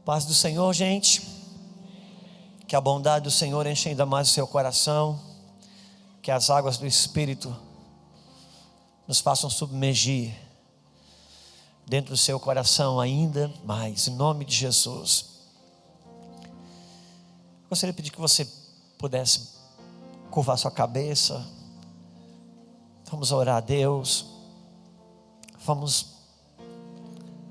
Paz do Senhor, gente. Que a bondade do Senhor enche ainda mais o seu coração. Que as águas do Espírito nos façam submergir dentro do seu coração ainda mais, em nome de Jesus. Gostaria de pedir que você pudesse curvar sua cabeça. Vamos orar a Deus. Vamos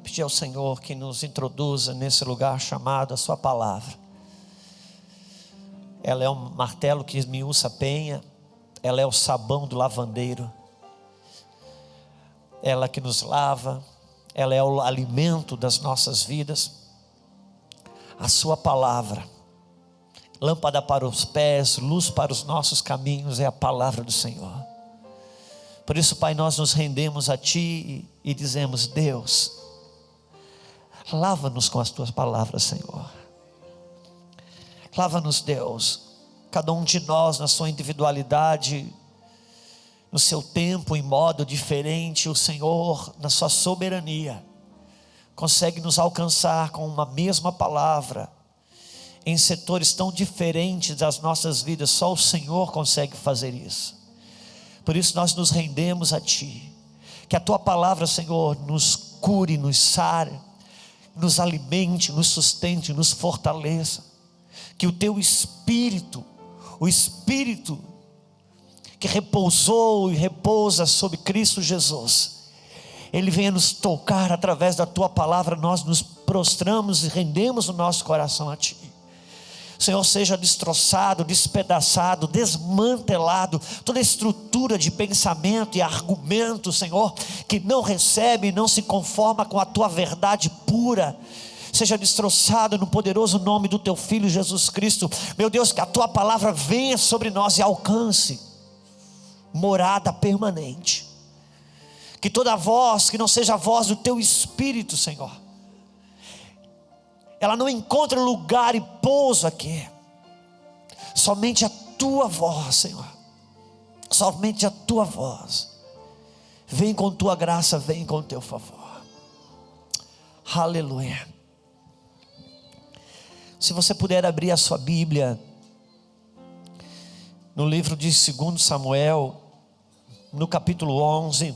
pedir ao Senhor que nos introduza nesse lugar chamado a sua palavra. Ela é um martelo que esmiuça a penha. Ela é o sabão do lavandeiro. Ela que nos lava. Ela é o alimento das nossas vidas. A sua palavra, lâmpada para os pés, luz para os nossos caminhos, é a palavra do Senhor. Por isso, Pai, nós nos rendemos a Ti e dizemos: Deus, lava-nos com as Tuas palavras, Senhor. Lava-nos, Deus, cada um de nós na sua individualidade, no seu tempo, em modo diferente. O Senhor, na sua soberania, consegue nos alcançar com uma mesma palavra, em setores tão diferentes das nossas vidas. Só o Senhor consegue fazer isso. Por isso nós nos rendemos a Ti. Que a Tua palavra, Senhor, nos cure, nos sare, nos alimente, nos sustente, nos fortaleça. Que o Teu Espírito, o Espírito que repousou e repousa sobre Cristo Jesus, Ele venha nos tocar através da Tua palavra. Nós nos prostramos e rendemos o nosso coração a Ti. Senhor, seja destroçado, despedaçado, desmantelado toda estrutura de pensamento e argumento, Senhor, que não recebe e não se conforma com a Tua verdade pura. Seja destroçado no poderoso nome do Teu Filho Jesus Cristo. Meu Deus, que a Tua palavra venha sobre nós e alcance morada permanente. Que toda voz que não seja a voz do Teu Espírito, Senhor, ela não encontra lugar e pouso aqui. Somente a Tua voz, Senhor, somente a Tua voz. Vem com Tua graça, vem com Teu favor. Aleluia. Se você puder abrir a sua Bíblia no livro de 2 Samuel, no capítulo 11.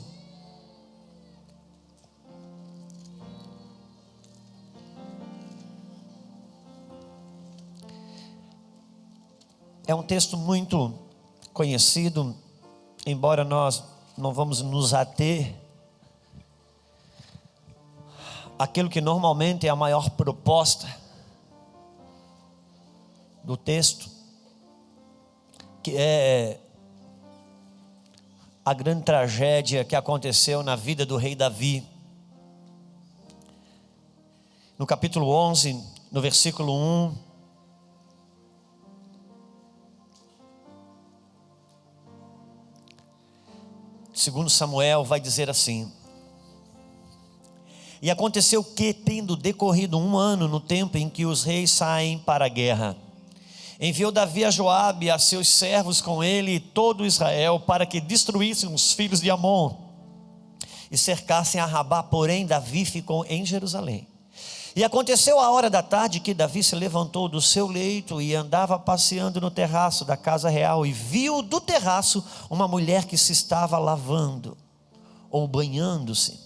É um texto muito conhecido, embora nós não vamos nos ater àquilo que normalmente é a maior proposta do texto, que é a grande tragédia que aconteceu na vida do rei Davi. No capítulo 11, no versículo 1, segundo Samuel vai dizer assim: e aconteceu que, tendo decorrido 1 ano no tempo em que os reis saem para a guerra, enviou Davi a Joabe e a seus servos com ele e todo Israel, para que destruíssem os filhos de Amon e cercassem a Rabá. Porém Davi ficou em Jerusalém. E aconteceu a hora da tarde que Davi se levantou do seu leito e andava passeando no terraço da casa real, e viu do terraço uma mulher que se estava lavando ou banhando-se,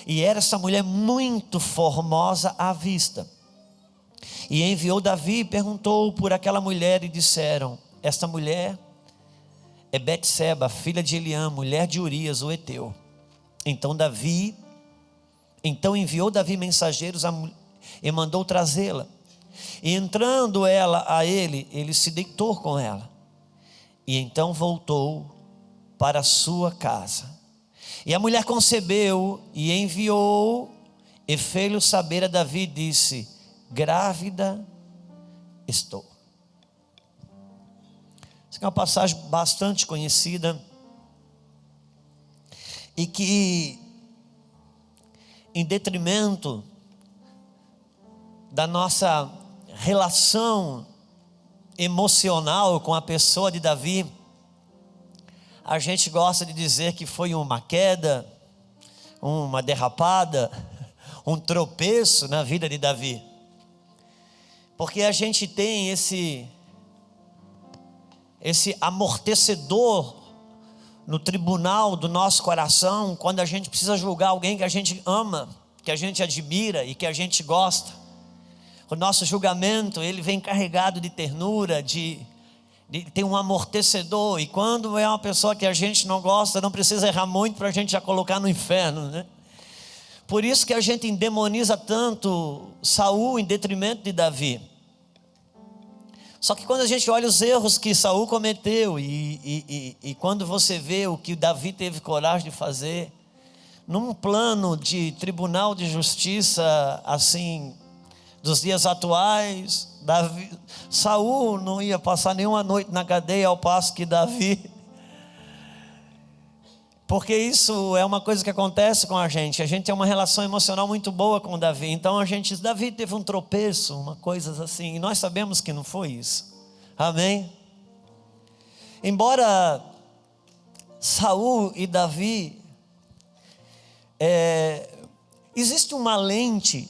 e era essa mulher muito formosa à vista. E enviou Davi e perguntou por aquela mulher, e disseram: esta mulher é Betseba, filha de Eliã, mulher de Urias o heteu. Então enviou Davi mensageiros e mandou trazê-la. E entrando ela a ele se deitou com ela. E então voltou para a sua casa. E a mulher concebeu e enviou e fez-lhe saber a Davi, e disse: grávida estou. Essa é uma passagem bastante conhecida, e que, em detrimento da nossa relação emocional com a pessoa de Davi, a gente gosta de dizer que foi uma queda, uma derrapada, um tropeço na vida de Davi. Porque a gente tem esse amortecedor no tribunal do nosso coração, quando a gente precisa julgar alguém que a gente ama, que a gente admira e que a gente gosta. O nosso julgamento, ele vem carregado de ternura, tem um amortecedor. E quando é uma pessoa que a gente não gosta, não precisa errar muito para a gente já colocar no inferno, né? Por isso que a gente endemoniza tanto Saul em detrimento de Davi. Só que quando a gente olha os erros que Saul cometeu e quando você vê o que Davi teve coragem de fazer, num plano de tribunal de justiça, assim, dos dias atuais, Saul não ia passar nenhuma noite na cadeia, ao passo que Davi, porque isso é uma coisa que acontece com a gente tem uma relação emocional muito boa com Davi. Então Davi teve um tropeço, uma coisa assim, e nós sabemos que não foi isso, amém? Embora Saul e Davi, existe uma lente,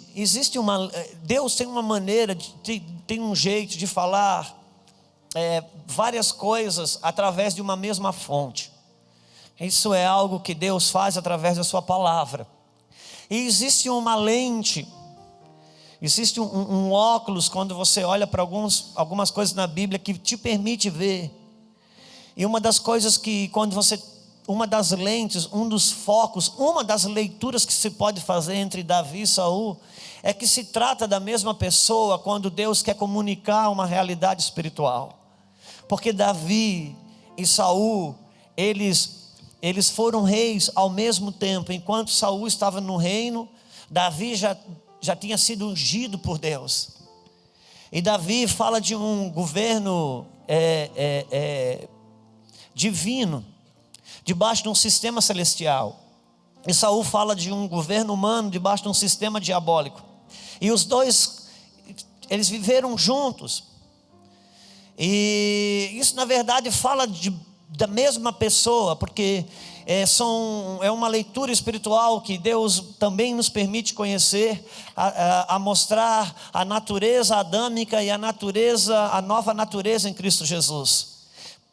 Deus tem uma maneira, tem um jeito de falar várias coisas através de uma mesma fonte. Isso é algo que Deus faz através da sua palavra. E existe uma lente, existe um óculos quando você olha para algumas coisas na Bíblia que te permite ver. E uma das coisas que uma das lentes, um dos focos, uma das leituras que se pode fazer entre Davi e Saul é que se trata da mesma pessoa quando Deus quer comunicar uma realidade espiritual. Porque Davi e Saul, eles foram reis ao mesmo tempo. Enquanto Saul estava no reino, Davi já tinha sido ungido por Deus. E Davi fala de um governo divino, debaixo de um sistema celestial. E Saul fala de um governo humano debaixo de um sistema diabólico. E os dois, eles viveram juntos. E isso na verdade fala da mesma pessoa, porque é uma leitura espiritual que Deus também nos permite conhecer, a mostrar a natureza adâmica e a nova natureza em Cristo Jesus.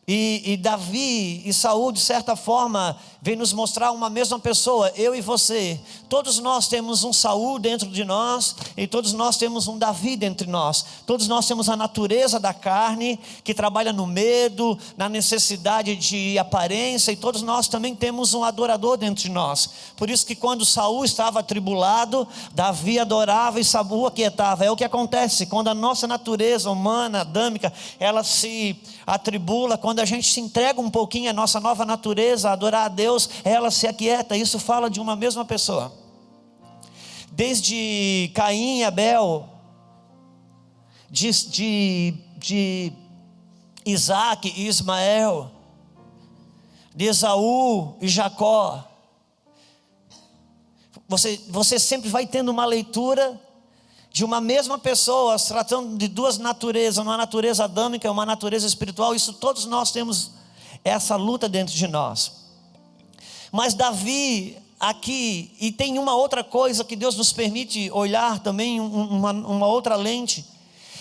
E Davi e Saul, de certa forma, vem nos mostrar uma mesma pessoa, eu e você. Todos nós temos um Saul dentro de nós, e todos nós temos um Davi dentro de nós. Todos nós temos a natureza da carne, que trabalha no medo, na necessidade de aparência, e todos nós também temos um adorador dentro de nós. Por isso que quando Saul estava atribulado, Davi adorava e Saul aquietava. É o que acontece quando a nossa natureza humana, adâmica, ela se atribula. Quando a gente se entrega um pouquinho à nossa nova natureza, a adorar a Deus, ela se aquieta. Isso fala de uma mesma pessoa. Desde Caim e Abel, de Isaac e Ismael, de Esaú e Jacó, você sempre vai tendo uma leitura de uma mesma pessoa, se tratando de duas naturezas, uma natureza adâmica e uma natureza espiritual. Isso todos nós temos essa luta dentro de nós. Mas Davi aqui, e tem uma outra coisa que Deus nos permite olhar também, uma outra lente,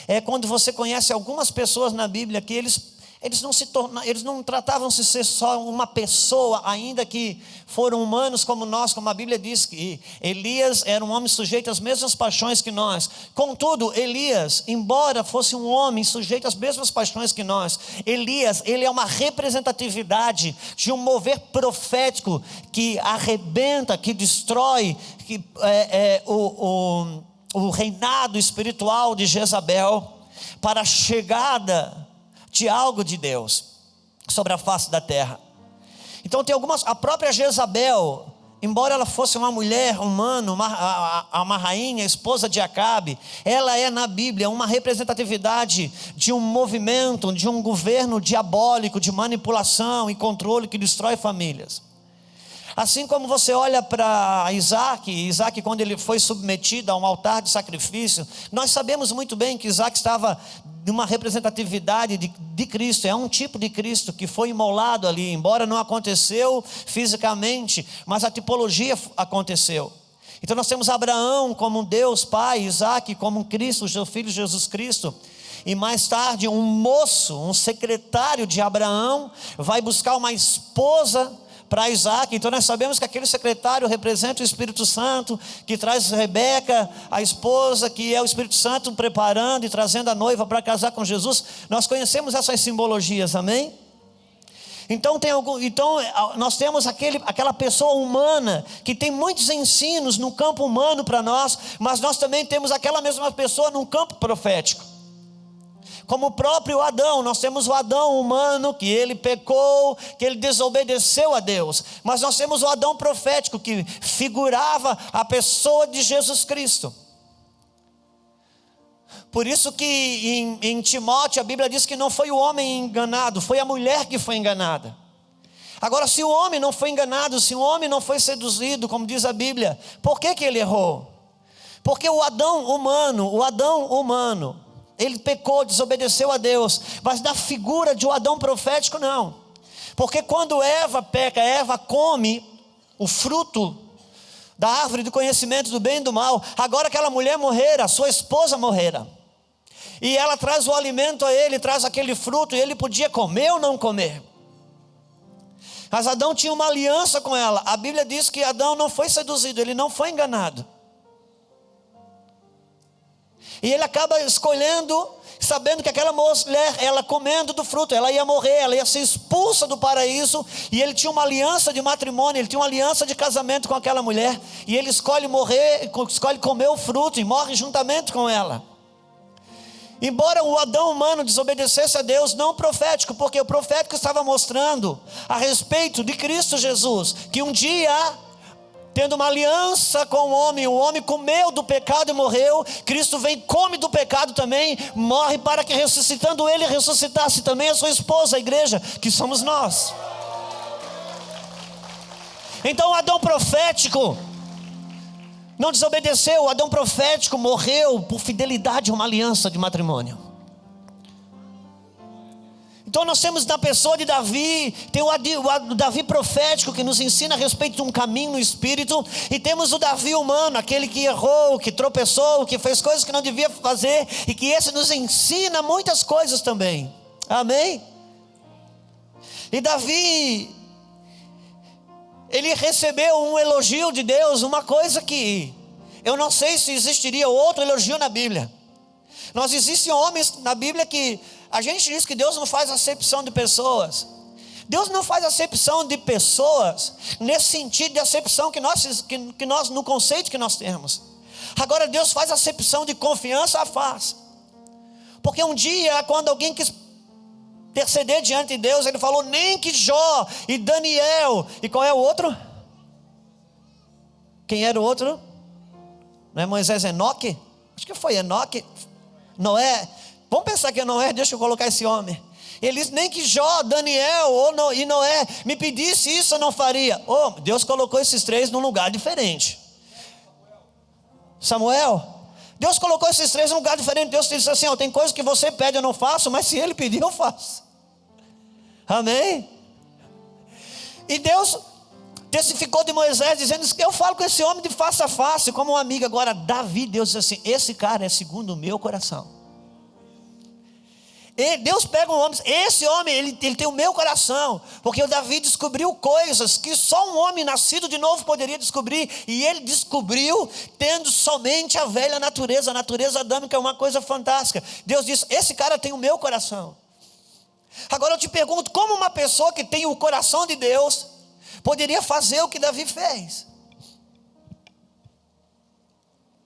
é quando você conhece algumas pessoas na Bíblia que eles não tratavam-se ser só uma pessoa, ainda que foram humanos como nós, como a Bíblia diz que Elias era um homem sujeito às mesmas paixões que nós. Contudo, Elias, embora fosse um homem sujeito às mesmas paixões que nós, Elias, ele é uma representatividade de um mover profético que arrebenta, que destrói, o reinado espiritual de Jezabel, para a chegada de algo de Deus sobre a face da terra. Então tem a própria Jezabel, embora ela fosse uma mulher humana, uma rainha, esposa de Acabe, ela é na Bíblia uma representatividade de um movimento, de um governo diabólico, de manipulação e controle que destrói famílias. Assim como você olha para Isaac, quando ele foi submetido a um altar de sacrifício, nós sabemos muito bem que Isaac estava numa representatividade de Cristo, é um tipo de Cristo que foi imolado ali, embora não aconteceu fisicamente, mas a tipologia aconteceu. Então nós temos Abraão como um Deus Pai, Isaac como um Cristo, o seu filho Jesus Cristo. E mais tarde um moço, um secretário de Abraão, vai buscar uma esposa para Isaac. Então nós sabemos que aquele secretário representa o Espírito Santo, que traz Rebeca, a esposa, que é o Espírito Santo preparando e trazendo a noiva para casar com Jesus. Nós conhecemos essas simbologias, amém? Então nós temos aquela pessoa humana que tem muitos ensinos no campo humano para nós, mas nós também temos aquela mesma pessoa no campo profético. Como o próprio Adão, nós temos o Adão humano, que ele pecou, que ele desobedeceu a Deus. Mas nós temos o Adão profético, que figurava a pessoa de Jesus Cristo. Por isso que em Timóteo a Bíblia diz que não foi o homem enganado, foi a mulher que foi enganada. Agora, se o homem não foi enganado, se o homem não foi seduzido, como diz a Bíblia, por que ele errou? Porque o Adão humano, ele pecou, desobedeceu a Deus. Mas na figura de um Adão profético não. Porque quando Eva peca, Eva come o fruto da árvore do conhecimento do bem e do mal. Agora aquela mulher morrera, sua esposa morrera, e ela traz o alimento a ele, traz aquele fruto, e ele podia comer ou não comer. Mas Adão tinha uma aliança com ela. A Bíblia diz que Adão não foi seduzido, ele não foi enganado. E ele acaba escolhendo, sabendo que aquela mulher, ela comendo do fruto, ela ia morrer, ela ia ser expulsa do paraíso. E ele tinha uma aliança de matrimônio, ele tinha uma aliança de casamento com aquela mulher. E ele escolhe morrer, escolhe comer o fruto e morre juntamente com ela. Embora o Adão humano desobedecesse a Deus, não profético, porque o profético estava mostrando a respeito de Cristo Jesus, que um dia, tendo uma aliança com o homem comeu do pecado e morreu. Cristo vem, come do pecado também, morre para que ressuscitando ele, ressuscitasse também a sua esposa, a igreja, que somos nós. Então o Adão profético não desobedeceu, o Adão profético morreu por fidelidade a uma aliança de matrimônio. Então nós temos na pessoa de Davi, tem o Davi profético que nos ensina a respeito de um caminho no Espírito, e temos o Davi humano, aquele que errou, que tropeçou, que fez coisas que não devia fazer, e que esse nos ensina muitas coisas também, amém? E Davi, ele recebeu um elogio de Deus, uma coisa que eu não sei se existiria outro elogio na Bíblia. Nós existem homens na Bíblia que a gente diz que Deus não faz acepção de pessoas. Deus não faz acepção de pessoas nesse sentido de acepção que nós no conceito que nós temos. Agora Deus faz acepção de confiança, faz. Porque um dia, quando alguém quis interceder diante de Deus, ele falou: nem que Jó e Daniel, e qual é o outro? Quem era o outro? Não é Moisés, Enoque? Acho que foi Enoque. Noé. Vamos pensar que é Noé, deixa eu colocar esse homem. Ele disse: nem que Jó, Daniel e Noé me pedisse isso, eu não faria. Deus colocou esses três num lugar diferente. Samuel, Deus colocou esses três num lugar diferente. Deus disse assim: tem coisas que você pede eu não faço, mas se ele pedir eu faço. Amém? E Deus testificou de Moisés, dizendo que eu falo com esse homem de face a face, como um amigo. Agora Davi, Deus diz assim: esse cara é segundo o meu coração. E Deus pega um homem, esse homem ele tem o meu coração, porque o Davi descobriu coisas que só um homem nascido de novo poderia descobrir, e ele descobriu tendo somente a velha natureza, a natureza adâmica é uma coisa fantástica. Deus disse: esse cara tem o meu coração. Agora eu te pergunto, como uma pessoa que tem o coração de Deus poderia fazer o que Davi fez?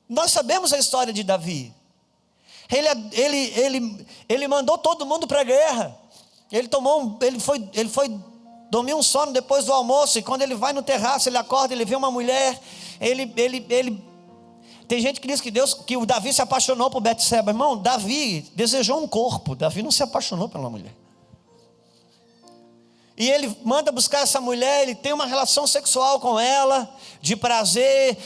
Nós sabemos a história de Davi. Ele mandou todo mundo para a guerra. Ele foi dormir um sono depois do almoço, e quando ele vai no terraço, ele acorda, ele vê uma mulher. Tem gente que diz que o Davi se apaixonou por Betseba. Irmão, Davi desejou um corpo, Davi não se apaixonou pela mulher. E ele manda buscar essa mulher, ele tem uma relação sexual com ela, de prazer.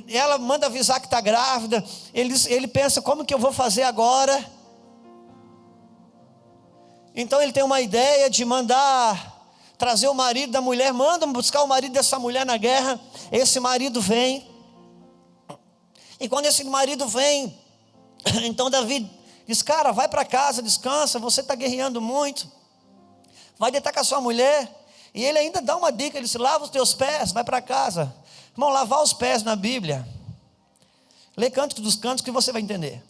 Ela manda avisar que está grávida. Ele pensa: como que eu vou fazer agora? Então ele tem uma ideia de mandar trazer o marido da mulher. Manda buscar o marido dessa mulher na guerra. Esse marido vem. E quando esse marido vem, então Davi diz: cara, vai para casa, descansa, você está guerreando muito, vai deitar com a sua mulher. E ele ainda dá uma dica, ele diz: lava os teus pés, vai para casa. Irmão, lavar os pés na Bíblia, lê Cântico dos Cânticos que você vai entender.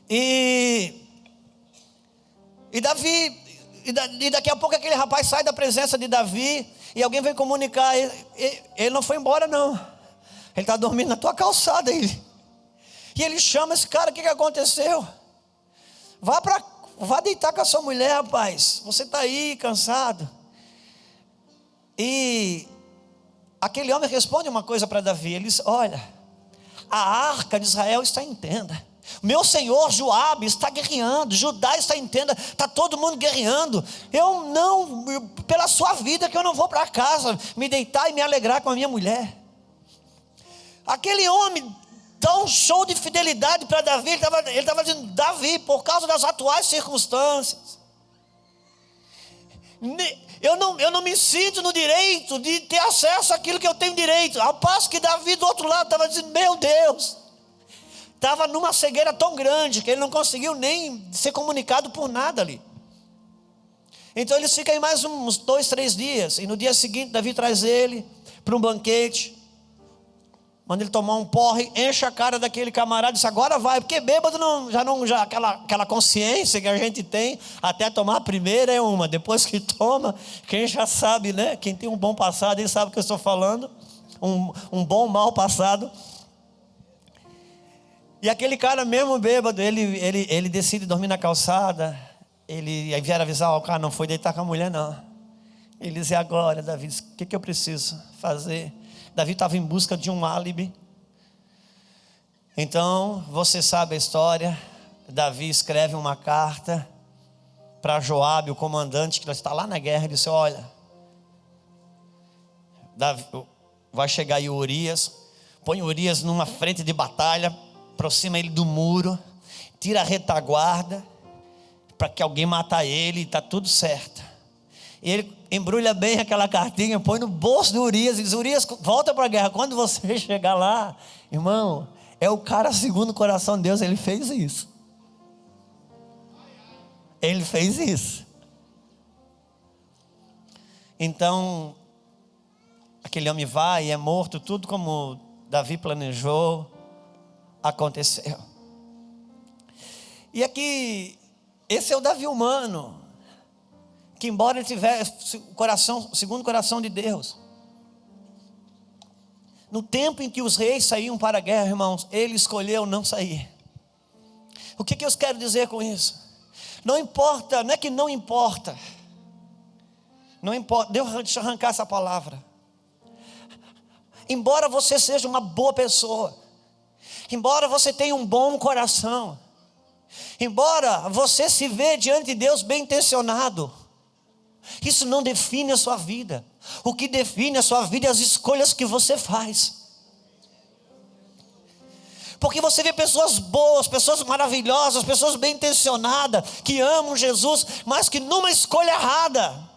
E Davi, e daqui a pouco aquele rapaz sai da presença de Davi, e alguém vem comunicar: ele não foi embora não, ele está dormindo na tua calçada. E ele chama esse cara: o que aconteceu? Vá deitar com a sua mulher, rapaz, você está aí cansado. E aquele homem responde uma coisa para Davi, ele diz: olha, a arca de Israel está em tenda, meu senhor Joabe está guerreando, Judá está em tenda, está todo mundo guerreando. Pela sua vida que eu não vou para casa me deitar e me alegrar com a minha mulher. Aquele homem dá um show de fidelidade para Davi. Ele estava dizendo: Davi, por causa das atuais circunstâncias, eu não me sinto no direito de ter acesso àquilo que eu tenho direito. Ao passo que Davi do outro lado estava dizendo: meu Deus, estava numa cegueira tão grande que ele não conseguiu nem ser comunicado por nada ali. Então eles ficam aí mais uns 2, 3 dias. E no dia seguinte Davi traz ele para um banquete, manda ele tomar um porre, enche a cara daquele camarada e diz: agora vai, porque bêbado já aquela consciência que a gente tem, até tomar a primeira é uma, depois que toma, quem já sabe, né? Quem tem um bom passado, ele sabe o que eu estou falando, um bom mal passado. E aquele cara mesmo bêbado, ele decide dormir na calçada. Aí vieram avisar: o cara não foi deitar com a mulher não. Ele diz: e agora, Davi, o que eu preciso fazer? Davi estava em busca de um álibi. Então, você sabe a história. Davi escreve uma carta para Joabe, o comandante que está lá na guerra. Ele disse: olha, Davi, vai chegar aí Urias, põe Urias numa frente de batalha, aproxima ele do muro, tira a retaguarda, para que alguém matar ele, e está tudo certo. E ele embrulha bem aquela cartinha, põe no bolso do Urias e diz: Urias, volta para a guerra. Quando você chegar lá, irmão, é o cara segundo o coração de Deus. Ele fez isso. Ele fez isso. Então, aquele homem vai e é morto, tudo como Davi planejou, aconteceu. E aqui, esse é o Davi humano, que embora ele tivesse o coração, segundo o coração de Deus, no tempo em que os reis saíam para a guerra, irmãos, ele escolheu não sair. O que eu quero dizer com isso? Não importa, não é que não importa, deixa eu arrancar essa palavra. Embora você seja uma boa pessoa, embora você tenha um bom coração, embora você se vê diante de Deus bem intencionado, isso não define a sua vida. O que define a sua vida é as escolhas que você faz. Porque você vê pessoas boas, pessoas maravilhosas, pessoas bem intencionadas, que amam Jesus, mas que numa escolha errada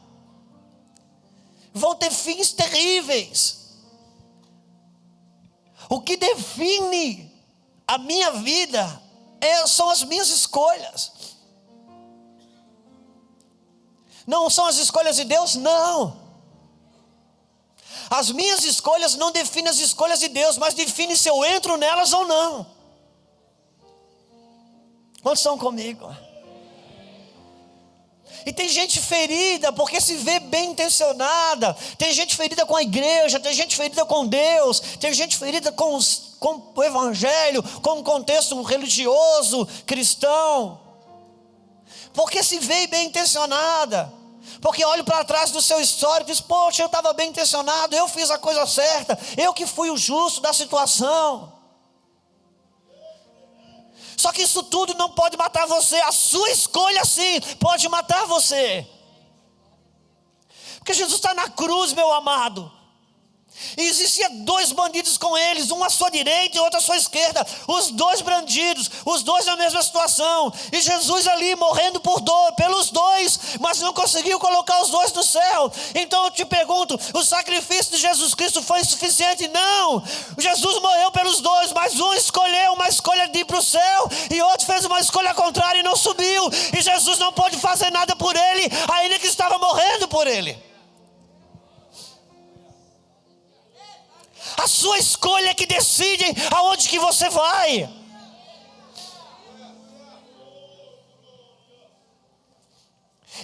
vão ter fins terríveis. O que define a minha vida são as minhas escolhas. Não são as escolhas de Deus, não. As minhas escolhas não definem as escolhas de Deus, mas definem se eu entro nelas ou não. Quantos estão comigo? E tem gente ferida porque se vê bem intencionada. Tem gente ferida com a igreja, tem gente ferida com Deus, tem gente ferida com o evangelho, com o contexto religioso, cristão. Porque se vê bem intencionada, porque olha para trás do seu histórico e diz: poxa, eu estava bem intencionado, eu fiz a coisa certa, eu que fui o justo da situação. Só que isso tudo não pode matar você. A sua escolha sim pode matar você. Porque Jesus está na cruz, meu amado. E existia 2 bandidos com eles, um à sua direita e outro à sua esquerda, os 2 bandidos, os 2 na mesma situação, e Jesus ali morrendo por dor, pelos 2, mas não conseguiu colocar os 2 no céu. Então eu te pergunto, o sacrifício de Jesus Cristo foi insuficiente? Não, Jesus morreu pelos 2, mas um escolheu uma escolha de ir para o céu, e outro fez uma escolha contrária e não subiu, e Jesus não pôde fazer nada por ele, ainda que estava morrendo por ele. A sua escolha é que decide aonde que você vai.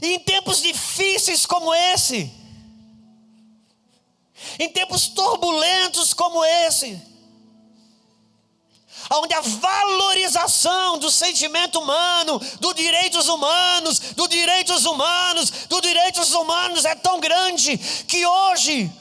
E em tempos difíceis como esse, em tempos turbulentos como esse, onde a valorização do sentimento humano, dos direitos humanos é tão grande, que hoje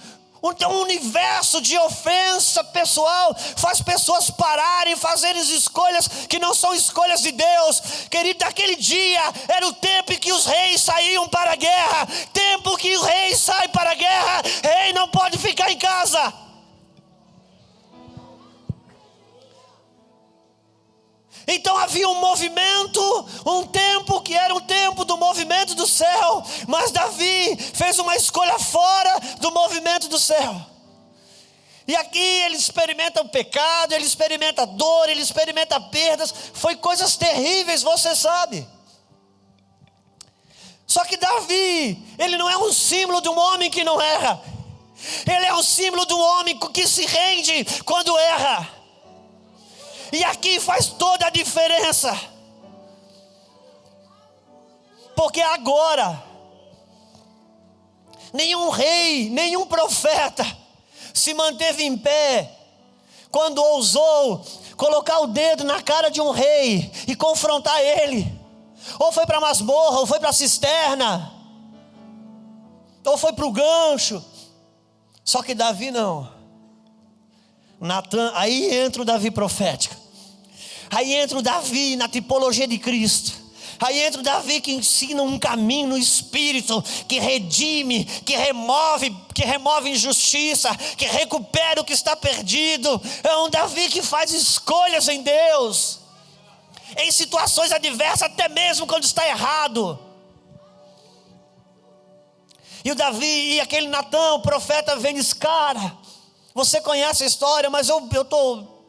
um universo de ofensa pessoal faz pessoas pararem, fazerem escolhas que não são escolhas de Deus. Querido, naquele dia era o tempo em que os reis saíam para a guerra. Tempo que o rei sai para a guerra, rei não pode ficar em casa. Então havia um movimento, um tempo que era um tempo do movimento do céu, mas Davi fez uma escolha fora do movimento do céu. E aqui ele experimenta o pecado, ele experimenta dor, ele experimenta perdas, foi coisas terríveis, você sabe. Só que Davi, ele não é um símbolo de um homem que não erra, ele é um símbolo de um homem que se rende quando erra. E aqui faz toda a diferença, porque agora nenhum rei, nenhum profeta se manteve em pé quando ousou colocar o dedo na cara de um rei e confrontar ele. Ou foi para a masmorra, ou foi para a cisterna, ou foi para o gancho. Só que Davi não. Natan, aí entra o Davi profético, aí entra o Davi na tipologia de Cristo, aí entra o Davi que ensina um caminho no Espírito, que redime, que remove injustiça, que recupera o que está perdido. É um Davi que faz escolhas em Deus, em situações adversas, até mesmo quando está errado. E o Davi, e aquele Natan, o profeta, vem e diz: cara, você conhece a história, mas eu estou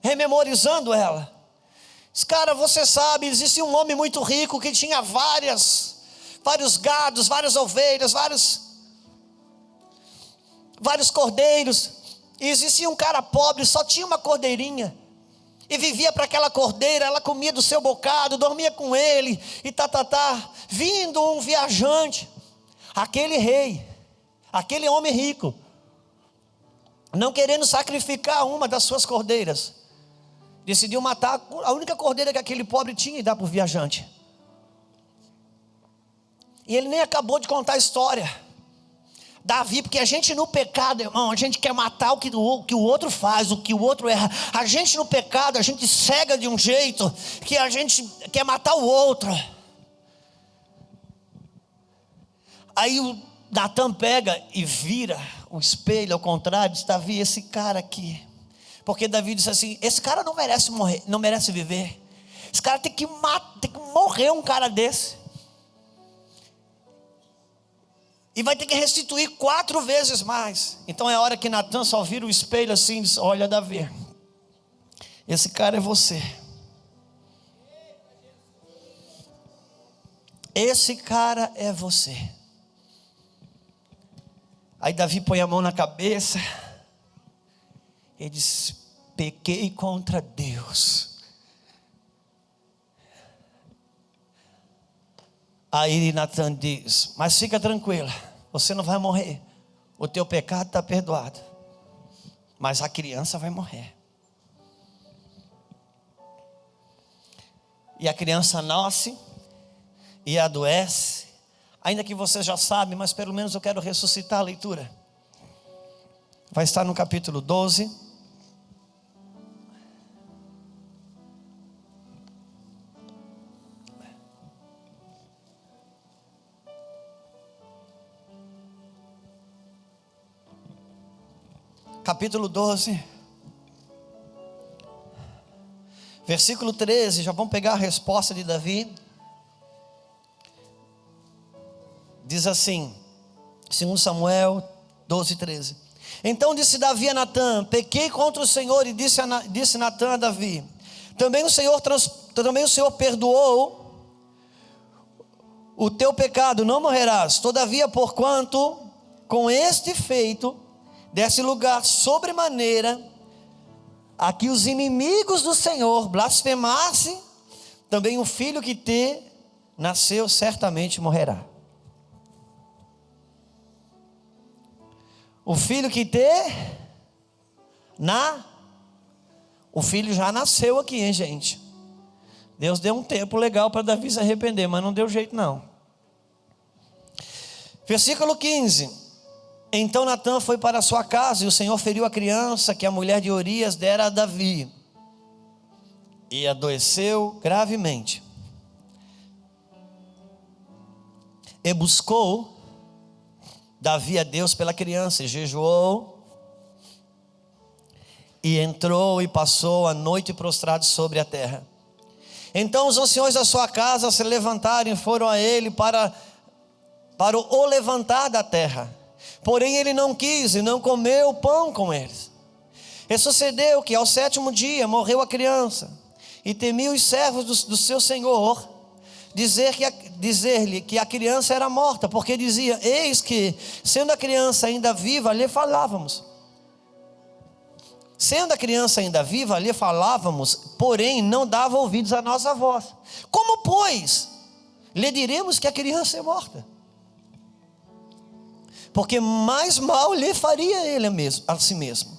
rememorizando ela. Cara, você sabe, existia um homem muito rico que tinha vários gados, várias ovelhas, vários cordeiros. E existia um cara pobre, só tinha uma cordeirinha, e vivia para aquela cordeira. Ela comia do seu bocado, dormia com ele, e vindo um viajante, aquele rei, aquele homem rico, não querendo sacrificar uma das suas cordeiras, decidiu matar a única cordeira que aquele pobre tinha e dar para o viajante. E ele nem acabou de contar a história. Davi, porque a gente no pecado, irmão, a gente quer matar o que o outro faz, o que o outro erra. A gente no pecado, a gente cega de um jeito que a gente quer matar o outro. Aí o Natan pega e vira o espelho ao contrário, diz: Davi, esse cara aqui, porque Davi disse assim: esse cara não merece morrer, não merece viver, esse cara tem que morrer, um cara desse, e vai ter que restituir 4 vezes mais. Então é a hora que Natan só vira o espelho assim e diz: olha, Davi, esse cara é você, esse cara é você. Aí Davi põe a mão na cabeça e diz: pequei contra Deus. Aí Natan diz: mas fica tranquila, você não vai morrer, o teu pecado está perdoado, mas a criança vai morrer. E a criança nasce e adoece. Ainda que você já sabe, mas pelo menos eu quero ressuscitar a leitura. Vai estar no capítulo 12. capítulo 12, versículo 13, já vamos pegar a resposta de Davi. Diz assim, 2 Samuel 12, 13. Então disse Davi a Natã: pequei contra o Senhor. E disse Natã a Davi: também o Senhor perdoou o teu pecado, não morrerás. Todavia, porquanto com este feito desse lugar sobremaneira a que os inimigos do Senhor blasfemassem, também o filho que te nasceu certamente morrerá. O filho que te o filho já nasceu aqui, hein, gente? Deus deu um tempo legal para Davi se arrepender, mas não deu jeito não. Versículo 15. Então Natã foi para a sua casa, e o Senhor feriu a criança que a mulher de Urias dera a Davi, e adoeceu gravemente. E buscou Davi a Deus pela criança, e jejuou, e entrou e passou a noite prostrado sobre a terra. Então os anciões da sua casa se levantaram e foram a ele para o levantar da terra. Porém ele não quis e não comeu pão com eles. E sucedeu que ao 7º dia morreu a criança. E temiam os servos do seu senhor dizer-lhe que a criança era morta, porque dizia: eis que, sendo a criança ainda viva, lhe falávamos. Sendo a criança ainda viva, lhe falávamos, porém não dava ouvidos à nossa voz. Como, pois, lhe diremos que a criança é morta? Porque mais mal lhe faria ele a si mesmo.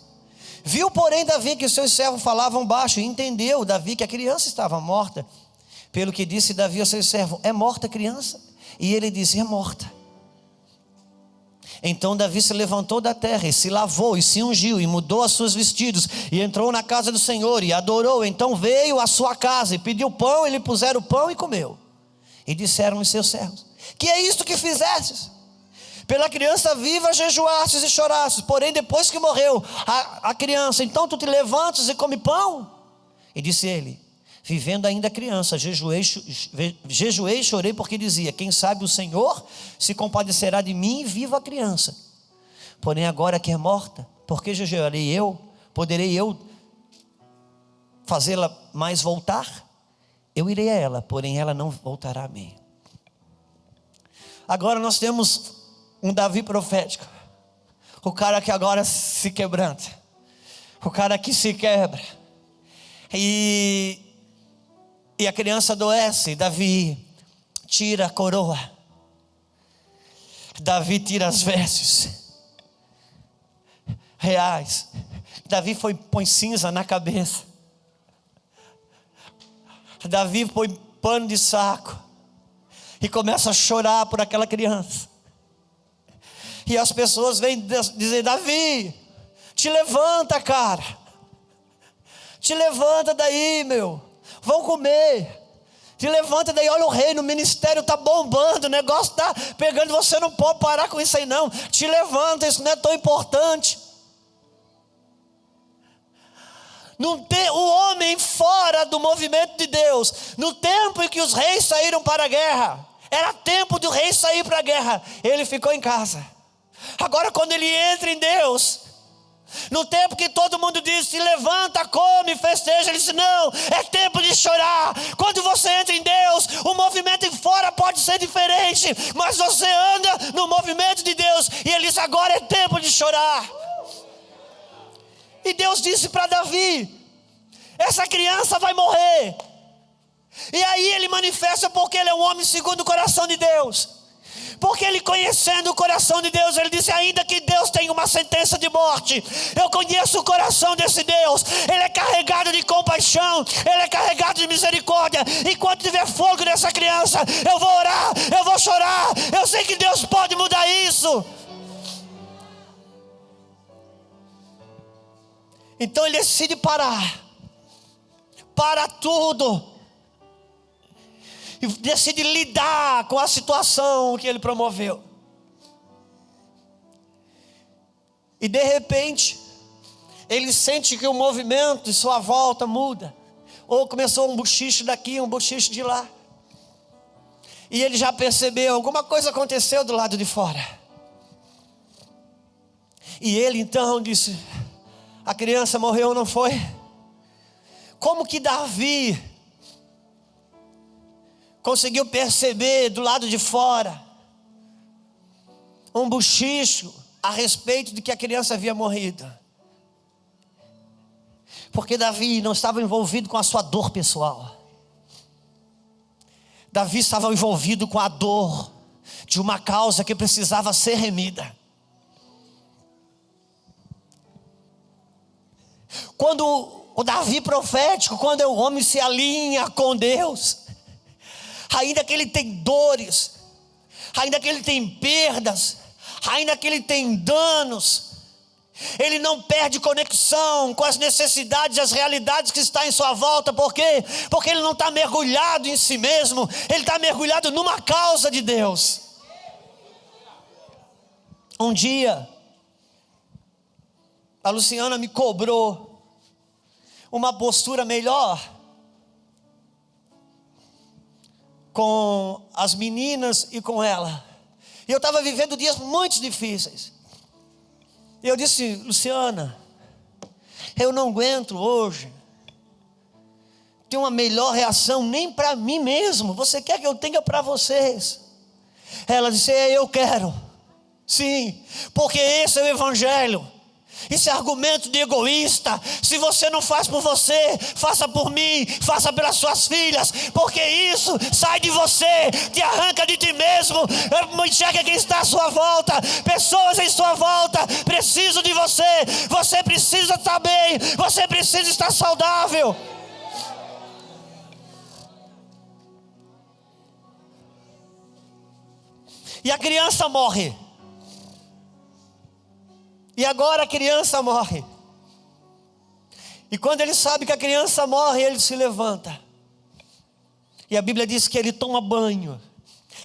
Viu, porém, Davi que os seus servos falavam baixo, e entendeu Davi que a criança estava morta. Pelo que disse Davi ao seu servo: é morta a criança? E ele disse: é morta. Então Davi se levantou da terra, e se lavou, e se ungiu, e mudou os seus vestidos, e entrou na casa do Senhor, e adorou. Então veio à sua casa, e pediu pão, e lhe puseram pão, e comeu. E disseram os seus servos: que é isto que fizestes? Pela criança viva jejuastes e chorastes, porém depois que morreu a criança, então tu te levantas e come pão? E disse ele: vivendo ainda a criança, jejuei e chorei, porque dizia: quem sabe o Senhor se compadecerá de mim, e viva a criança. Porém agora que é morta, por que jejuarei eu? Poderei eu fazê-la mais voltar? Eu irei a ela, porém ela não voltará a mim. Agora nós temos um Davi profético, o cara que agora se quebranta, o cara que se quebra, e a criança adoece. Davi tira a coroa, Davi tira as vestes reais, Davi põe cinza na cabeça, Davi põe pano de saco e começa a chorar por aquela criança. E as pessoas vêm dizer: Davi, te levanta, cara, te levanta daí, meu, vão comer, te levanta daí, olha o reino, o ministério está bombando, o negócio está pegando, você não pode parar com isso aí não, te levanta, isso não é tão importante. O homem fora do movimento de Deus, no tempo em que os reis saíram para a guerra, era tempo do rei sair para a guerra, ele ficou em casa. Agora quando ele entra em Deus, no tempo que todo mundo diz: se levanta, come, festeja, ele disse: não, é tempo de chorar. Quando você entra em Deus, o movimento em fora pode ser diferente, mas você anda no movimento de Deus, e ele disse: agora é tempo de chorar. E Deus disse para Davi: essa criança vai morrer. E aí ele manifesta, porque ele é um homem segundo o coração de Deus, porque ele, conhecendo o coração de Deus, ele disse: ainda que Deus tenha uma sentença de morte, eu conheço o coração desse Deus, ele é carregado de compaixão, ele é carregado de misericórdia. Enquanto tiver fogo nessa criança, eu vou orar, eu vou chorar, eu sei que Deus pode mudar isso. Então ele decide para tudo, e decide lidar com a situação que ele promoveu. E de repente, ele sente que o movimento em sua volta muda. Ou começou um bochiche daqui, um bochiche de lá. E ele já percebeu, alguma coisa aconteceu do lado de fora. E ele então disse, a criança morreu, não foi? Como que Davi conseguiu perceber do lado de fora um bochicho a respeito de que a criança havia morrido? Porque Davi não estava envolvido com a sua dor pessoal. Davi estava envolvido com a dor de uma causa que precisava ser remida. Quando o Davi profético, quando o homem se alinha com Deus, ainda que ele tem dores, ainda que ele tem perdas, ainda que ele tem danos, ele não perde conexão com as necessidades e as realidades que estão em sua volta. Por quê? Porque ele não está mergulhado em si mesmo, ele está mergulhado numa causa de Deus. Um dia, a Luciana me cobrou uma postura melhor com as meninas e com ela. E eu estava vivendo dias muito difíceis. E eu disse, Luciana, eu não aguento hoje ter uma melhor reação nem para mim mesmo. Você quer que eu tenha para vocês? Ela disse, eu quero. Sim, porque esse é o evangelho. Isso é argumento de egoísta. Se você não faz por você, faça por mim, faça pelas suas filhas, porque isso sai de você, te arranca de ti mesmo. Enxerga quem está à sua volta, pessoas em sua volta precisam de você. Você precisa estar bem, você precisa estar saudável. E a criança morre. E agora a criança morre. E quando ele sabe que a criança morre, ele se levanta. E a Bíblia diz que ele toma banho,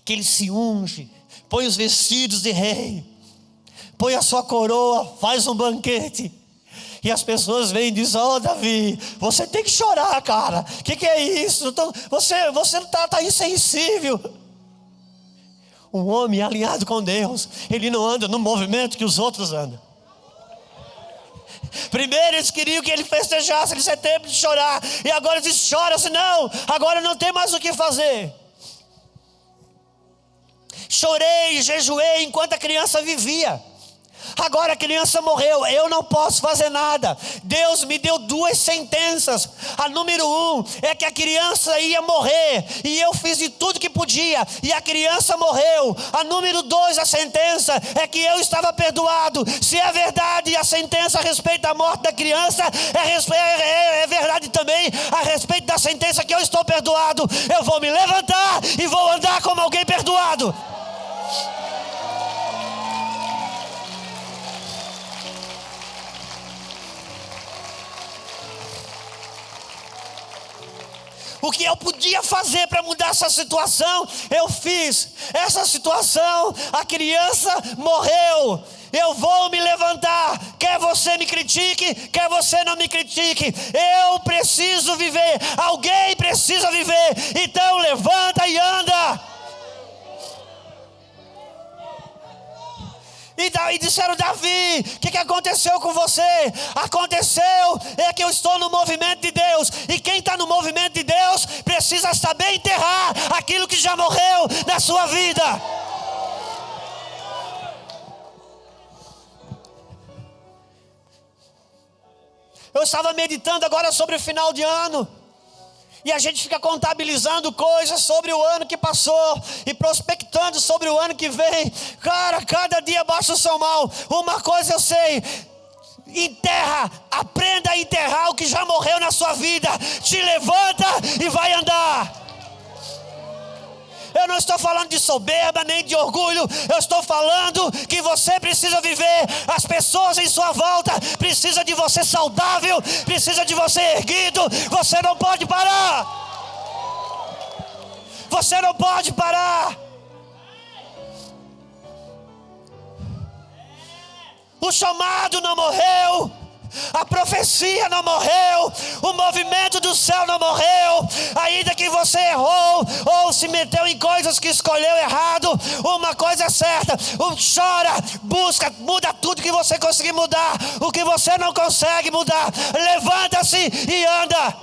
que ele se unge, põe os vestidos de rei, põe a sua coroa, faz um banquete. E as pessoas vêm e dizem, Davi, você tem que chorar, cara. O que é isso? Então, você está insensível. Um homem alinhado com Deus, ele não anda no movimento que os outros andam. Primeiro eles queriam que ele festejasse, ele é tempo de chorar. E agora eles dizem, chora, assim, não, agora não tem mais o que fazer. Chorei, jejuei enquanto a criança vivia. Agora a criança morreu, eu não posso fazer nada. Deus me deu 2 sentenças. A número 1 é que a criança ia morrer, e eu fiz de tudo que podia, e a criança morreu. A número 2, a sentença é que eu estava perdoado. Se é verdade a sentença a respeito da morte da criança, é verdade também a respeito da sentença que eu estou perdoado. Eu vou me levantar e vou andar como alguém perdoado. O que eu podia fazer para mudar essa situação, eu fiz. Essa situação, a criança morreu. Eu vou me levantar. Quer você me critique, quer você não me critique. Eu preciso viver. Alguém precisa viver. Então levanta e anda. E disseram, Davi, o que aconteceu com você? Aconteceu é que eu estou no movimento de Deus. E quem está no movimento de Deus precisa saber enterrar aquilo que já morreu na sua vida. Eu estava meditando agora sobre o final de ano. E a gente fica contabilizando coisas sobre o ano que passou e prospectando sobre o ano que vem. Cara, cada dia baixa o seu mal. Uma coisa eu sei: enterra, aprenda a enterrar o que já morreu na sua vida. Te levanta e vai andar. Eu não estou falando de soberba nem de orgulho. Eu estou falando que você precisa viver. As pessoas em sua volta precisam de você saudável, precisa de você erguido. Você não pode parar. Você não pode parar. O chamado não morreu, A profecia não morreu, o movimento do céu não morreu. Ainda que você errou ou se meteu em coisas que escolheu errado, uma coisa é certa: chora, busca, muda tudo que você conseguir mudar. O que você não consegue mudar, levanta-se e anda.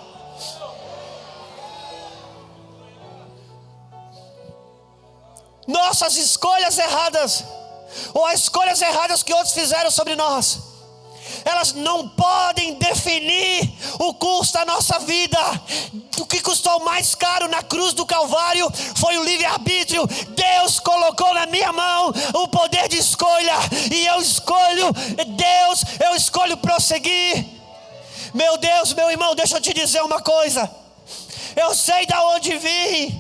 Nossas escolhas erradas, ou as escolhas erradas que outros fizeram sobre nós, elas não podem definir o curso da nossa vida. O que custou mais caro na cruz do Calvário foi o livre-arbítrio. Deus colocou na minha mão o poder de escolha, e eu escolho Deus, eu escolho prosseguir. Meu Deus, meu irmão, deixa eu te dizer uma coisa. Eu sei de onde vim,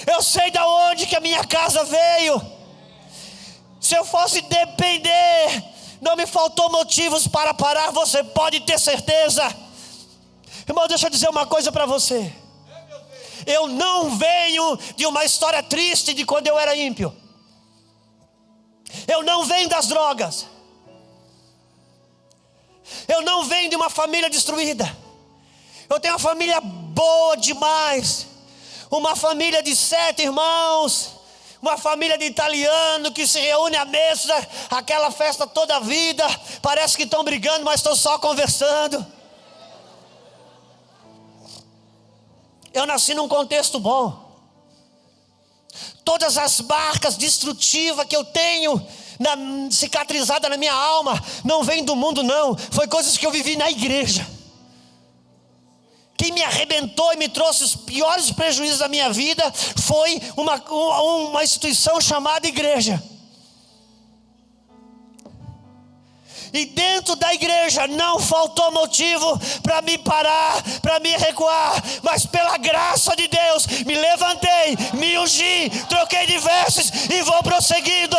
eu sei de onde que a minha casa veio. Se eu fosse depender, não me faltou motivos para parar, você pode ter certeza. Irmão, deixa eu dizer uma coisa para você. Eu não venho de uma história triste de quando eu era ímpio. Eu não venho das drogas. Eu não venho de uma família destruída. Eu tenho uma família boa demais. Uma família de 7 irmãos. Uma família de italiano que se reúne à mesa, aquela festa toda a vida. Parece que estão brigando, mas estão só conversando. Eu nasci num contexto bom. Todas as marcas destrutivas que eu tenho cicatrizada na minha alma não vem do mundo, não. Foi coisas que eu vivi na igreja. Quem me arrebentou e me trouxe os piores prejuízos da minha vida foi uma instituição chamada igreja. E dentro da igreja não faltou motivo para me parar, para me recuar. Mas pela graça de Deus, me levantei, me ungi, troquei de vestes e vou prosseguindo.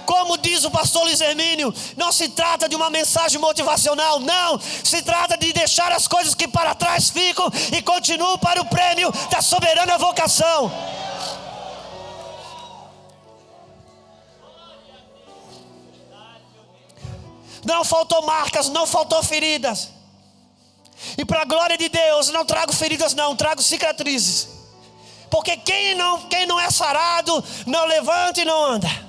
Como diz o pastor Luiz Hermínio, não se trata de uma mensagem motivacional, não. Se trata de deixar as coisas que para trás ficam e continuam para o prêmio da soberana vocação. Não faltou marcas, não faltou feridas. E para a glória de Deus, não trago feridas não, trago cicatrizes. Porque quem não é sarado, não levanta e não anda.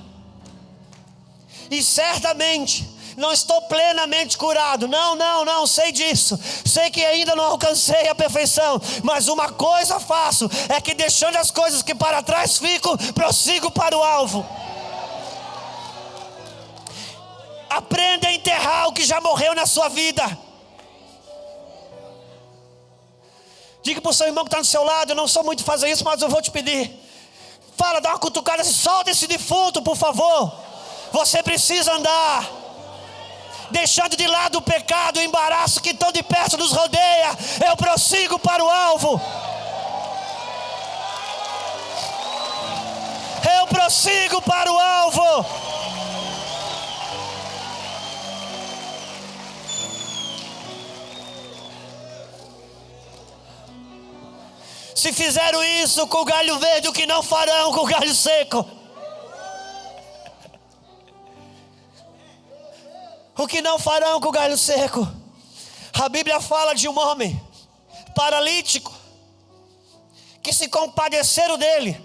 E certamente não estou plenamente curado. Não, sei disso. Sei que ainda não alcancei a perfeição. Mas uma coisa faço, é que deixando as coisas que para trás ficam, prossigo para o alvo. Aprenda a enterrar o que já morreu na sua vida. Diga para o seu irmão que está do seu lado: eu não sou muito de fazer isso, mas eu vou te pedir. Fala, dá uma cutucada assim: solta esse defunto, por favor. Você precisa andar, deixando de lado o pecado, o embaraço que tão de perto nos rodeia. Eu prossigo para o alvo. Eu prossigo para o alvo. Se fizeram isso com o galho verde, o que não farão com o galho seco? O que não farão com o galho seco? A Bíblia fala de um homem paralítico que se compadeceram dele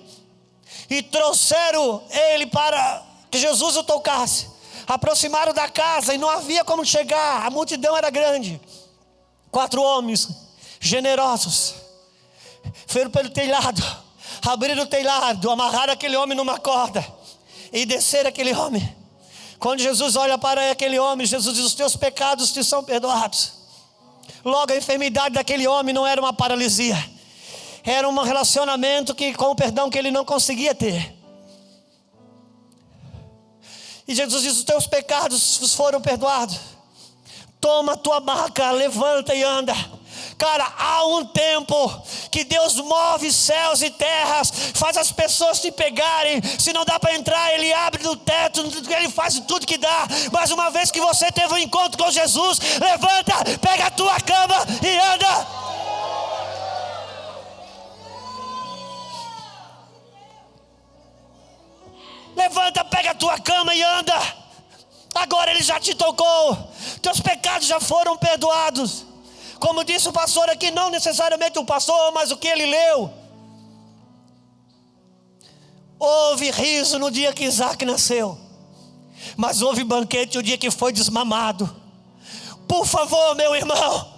e trouxeram ele para que Jesus o tocasse. Aproximaram da casa e não havia como chegar, a multidão era grande. 4 homens generosos foram pelo telhado, abriram o telhado, amarraram aquele homem numa corda e desceram aquele homem. Quando Jesus olha para aquele homem, Jesus diz: os teus pecados te são perdoados. Logo a enfermidade daquele homem não era uma paralisia, era um relacionamento com o perdão que ele não conseguia ter. E Jesus diz: os teus pecados foram perdoados. Toma a tua maca, levanta e anda. Cara, há um tempo que Deus move céus e terras, faz as pessoas te pegarem. Se não dá para entrar, Ele abre no teto, Ele faz tudo que dá. Mas uma vez que você teve um encontro com Jesus, levanta, pega a tua cama e anda. Levanta, pega a tua cama e anda. Agora Ele já te tocou. Teus pecados já foram perdoados. Como disse o pastor aqui, não necessariamente o pastor, mas o que ele leu. Houve riso no dia que Isaac nasceu, mas houve banquete o dia que foi desmamado. Por favor, meu irmão,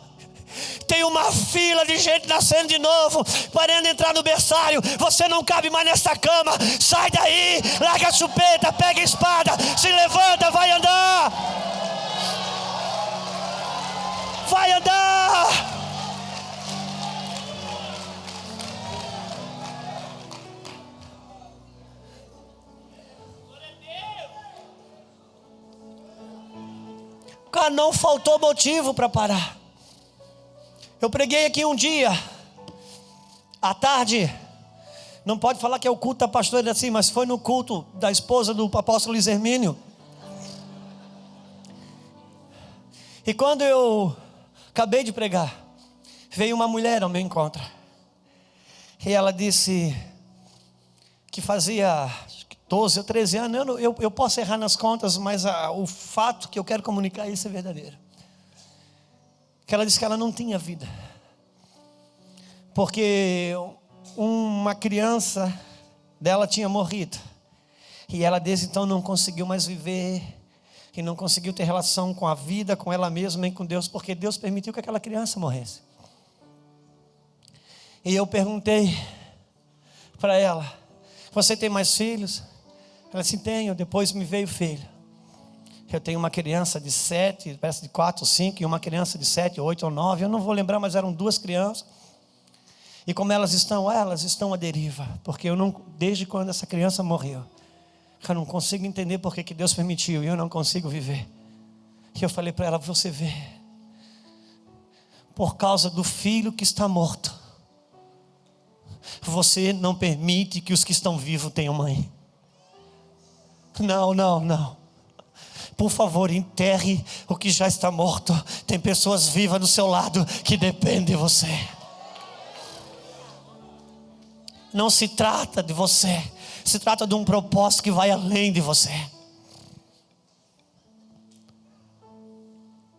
tem uma fila de gente nascendo de novo, querendo entrar no berçário. Você não cabe mais nessa cama. Sai daí, larga a chupeta, pega a espada, se levanta, vai andar. Vai andar. Cara, não faltou motivo para parar. Eu preguei aqui um dia, à tarde, não pode falar que é o culto da pastora assim, mas foi no culto da esposa do apóstolo Luiz Hermínio. E quando eu acabei de pregar, veio uma mulher ao meu encontro. E ela disse que fazia 12 ou 13 anos, eu posso errar nas contas, mas o fato que eu quero comunicar isso é verdadeiro. Que ela disse que ela não tinha vida, porque uma criança dela tinha morrido, e ela desde então não conseguiu mais viver, e não conseguiu ter relação com a vida, com ela mesma, nem com Deus, porque Deus permitiu que aquela criança morresse. E eu perguntei para ela: você tem mais filhos? Ela disse: tenho. Depois me veio filho. Eu tenho uma criança de 7, parece de 4 ou 5, e uma criança de 7, 8 ou 9, eu não vou lembrar, mas eram 2 crianças. E como elas estão? Elas estão à deriva, porque eu não, desde quando essa criança morreu, eu não consigo entender porque que Deus permitiu, e eu não consigo viver. E eu falei para ela: você vê, por causa do filho que está morto, você não permite que os que estão vivos tenham mãe. Não. Por favor, enterre o que já está morto. Tem pessoas vivas do seu lado que dependem de você. Não se trata de você, se trata de um propósito que vai além de você.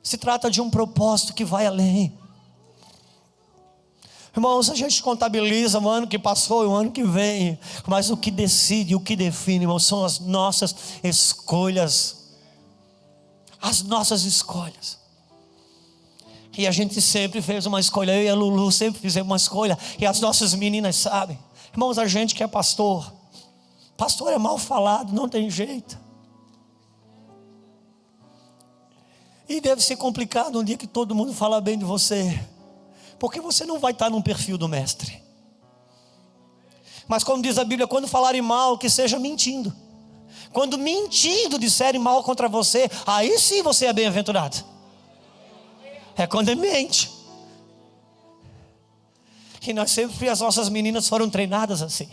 Se trata de um propósito que vai além. Irmãos, a gente contabiliza o ano que passou e o ano que vem, mas o que decide, o que define, irmãos, são as nossas escolhas. As nossas escolhas. E a gente sempre fez uma escolha. Eu e a Lulu sempre fizemos uma escolha. E as nossas meninas sabem. Irmãos, a gente que é pastor é mal falado, não tem jeito. E deve ser complicado um dia que todo mundo fala bem de você, porque você não vai estar num perfil do mestre. Mas como diz a Bíblia, quando falarem mal, que seja mentindo. Quando mentindo disserem mal contra você, aí sim você é bem-aventurado. É quando mente. E nós sempre, as nossas meninas foram treinadas assim.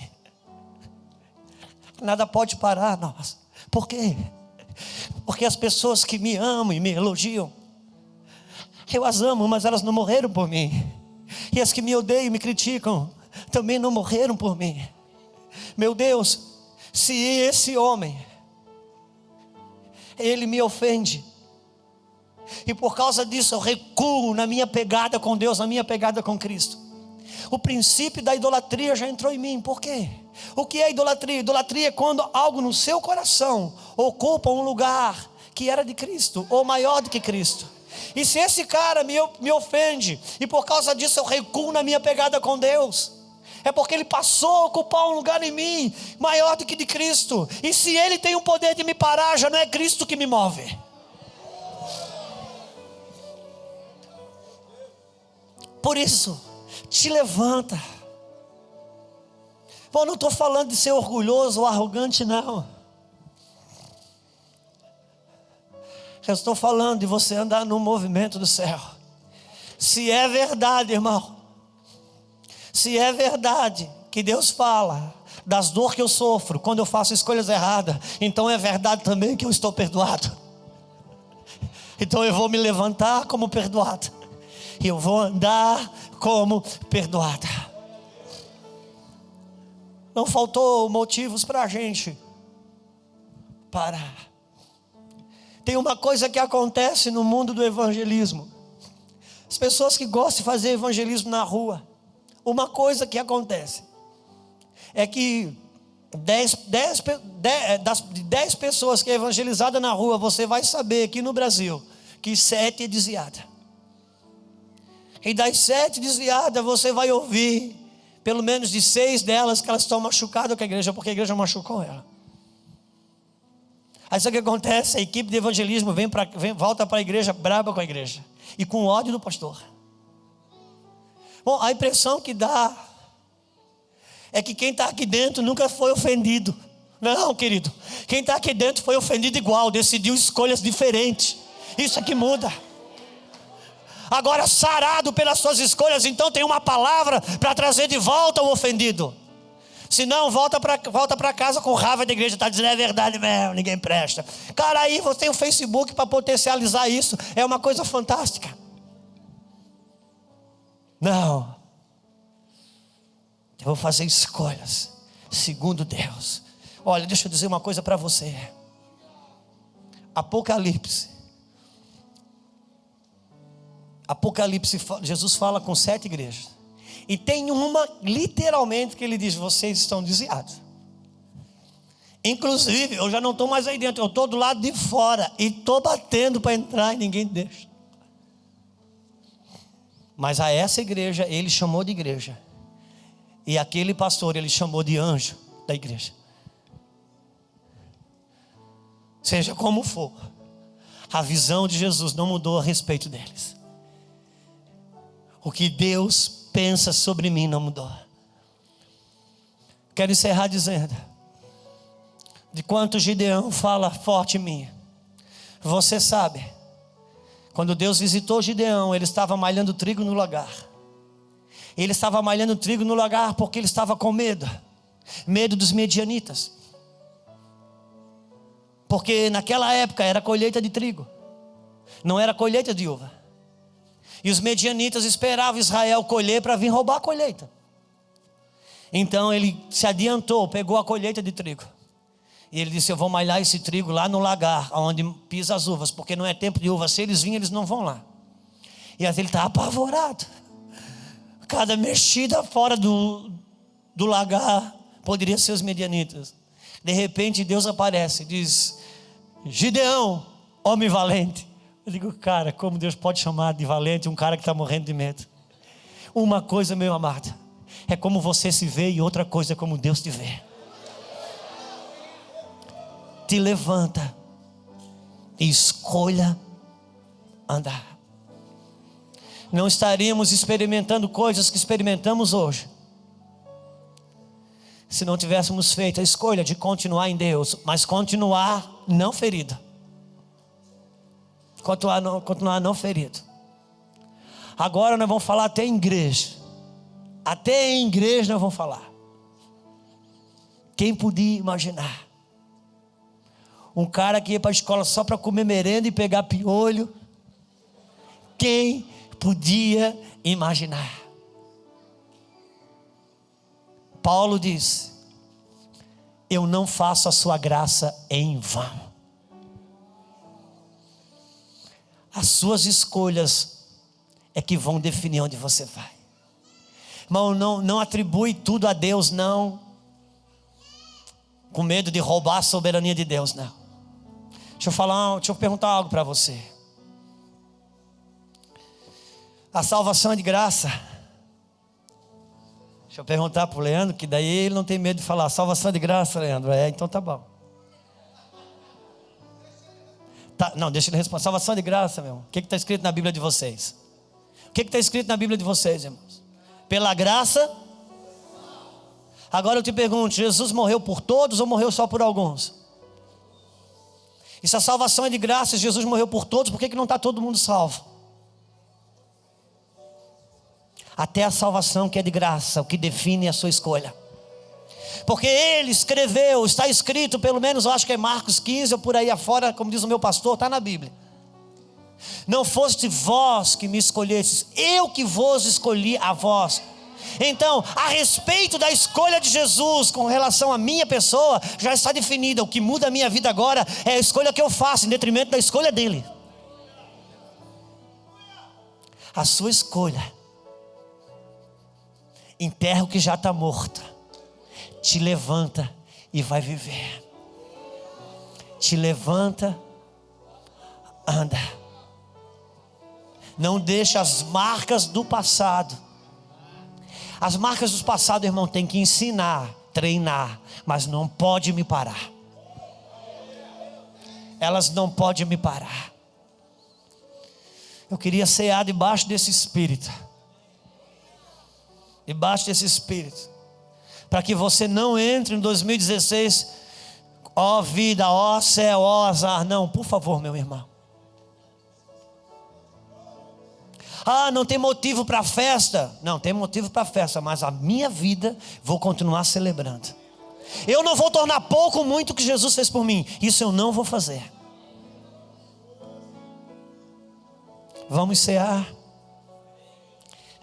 Nada pode parar nós. Por quê? Porque as pessoas que me amam e me elogiam, eu as amo, mas elas não morreram por mim. E as que me odeiam e me criticam, também não morreram por mim. Meu Deus, se esse homem, ele me ofende, e por causa disso eu recuo na minha pegada com Deus, na minha pegada com Cristo, o princípio da idolatria já entrou em mim. Por quê? O que é idolatria? Idolatria é quando algo no seu coração ocupa um lugar que era de Cristo, ou maior do que Cristo. E se esse cara me ofende, e por causa disso eu recuo na minha pegada com Deus, é porque ele passou a ocupar um lugar em mim maior do que de Cristo. E se ele tem o poder de me parar, já não é Cristo que me move. Por isso, te levanta. Bom, não estou falando de ser orgulhoso ou arrogante, não. Eu estou falando de você andar no movimento do céu. Se é verdade, irmão, se é verdade que Deus fala das dores que eu sofro quando eu faço escolhas erradas, então é verdade também que eu estou perdoado. Então eu vou me levantar como perdoado, e eu vou andar como perdoada. Não faltou motivos para a gente parar. Tem uma coisa que acontece no mundo do evangelismo. As pessoas que gostam de fazer evangelismo na rua, uma coisa que acontece é que 10 pessoas que é evangelizada na rua, você vai saber aqui no Brasil que 7 é desviada. E das 7 desviadas, você vai ouvir pelo menos de 6 delas que elas estão machucadas com a igreja, porque a igreja machucou ela. Aí sabe o que acontece? A equipe de evangelismo volta para a igreja braba com a igreja e com ódio do pastor. Bom, a impressão que dá é que quem está aqui dentro nunca foi ofendido. Não, querido, quem está aqui dentro foi ofendido igual, decidiu escolhas diferentes. Isso é que muda. Agora, sarado pelas suas escolhas, então tem uma palavra para trazer de volta o ofendido. Se não, volta para casa com raiva da igreja. Está dizendo, é verdade mesmo, ninguém presta. Cara, aí você tem o Facebook para potencializar isso. É uma coisa fantástica. Não. Eu vou fazer escolhas segundo Deus. Olha, deixa eu dizer uma coisa para você. Apocalipse, Jesus fala com 7 igrejas. E tem uma, literalmente, que ele diz, vocês estão desviados. Inclusive, eu já não estou mais aí dentro, eu estou do lado de fora. E estou batendo para entrar e ninguém deixa. Mas a essa igreja, ele chamou de igreja. E aquele pastor, ele chamou de anjo da igreja. Seja como for, a visão de Jesus não mudou a respeito deles. O que Deus pensa sobre mim não mudou. Quero encerrar dizendo, de quanto Gideão fala forte em mim. Você sabe, quando Deus visitou Gideão, ele estava malhando trigo no lagar. Ele estava malhando trigo no lagar porque ele estava com medo dos medianitas. Porque naquela época era colheita de trigo, não era colheita de uva. E os medianitas esperavam Israel colher para vir roubar a colheita. Então ele se adiantou, pegou a colheita de trigo. E ele disse, eu vou malhar esse trigo lá no lagar, onde pisa as uvas, porque não é tempo de uva. Se eles virem, eles não vão lá. E aí ele está apavorado. Cada mexida fora do lagar poderia ser os medianitas. De repente Deus aparece e diz, Gideão, homem valente. Eu digo, cara, como Deus pode chamar de valente um cara que está morrendo de medo? Uma coisa, meu amado, é como você se vê, e outra coisa é como Deus te vê. Te levanta e escolha andar. Não estaríamos experimentando coisas que experimentamos hoje se não tivéssemos feito a escolha de continuar em Deus, mas continuar não ferido. Continuar não ferido. Agora nós vamos falar até em igreja. Até em igreja nós vamos falar. Quem podia imaginar? Um cara que ia para a escola só para comer merenda e pegar piolho. Quem podia imaginar? Paulo diz, eu não faço a sua graça em vão. As suas escolhas é que vão definir onde você vai. Irmão, não atribui tudo a Deus, não. Com medo de roubar a soberania de Deus, não. Deixa eu perguntar algo para você. A salvação é de graça. Deixa eu perguntar para o Leandro, que daí ele não tem medo de falar. Salvação é de graça, Leandro. Então tá bom. Não, deixa ele responder. Salvação é de graça, meu irmão. O que está escrito na Bíblia de vocês? O que está escrito na Bíblia de vocês, irmãos? Pela graça. Agora eu te pergunto, Jesus morreu por todos ou morreu só por alguns? E se a salvação é de graça, Jesus morreu por todos, por que não está todo mundo salvo? Até a salvação que é de graça, o que define a sua escolha. Porque ele escreveu, está escrito, pelo menos eu acho que é Marcos 15 ou por aí afora, como diz o meu pastor, está na Bíblia. Não foste vós que me escolhestes, eu que vos escolhi a vós. Então, a respeito da escolha de Jesus com relação à minha pessoa, já está definida. O que muda a minha vida agora é a escolha que eu faço, em detrimento da escolha dele. A sua escolha enterra o que já está morto, te levanta e vai viver. Te levanta, anda. Não deixa as marcas do passado. As marcas do passado, irmão, tem que ensinar, treinar, mas não pode me parar. Elas não podem me parar. Eu queria cear debaixo desse espírito. Debaixo desse espírito. Para que você não entre em 2016, ó vida, ó céu, ó azar. Não, por favor, meu irmão. Ah, não tem motivo para festa. Não, tem motivo para festa, mas a minha vida vou continuar celebrando. Eu não vou tornar pouco ou muito o que Jesus fez por mim. Isso eu não vou fazer. Vamos cear.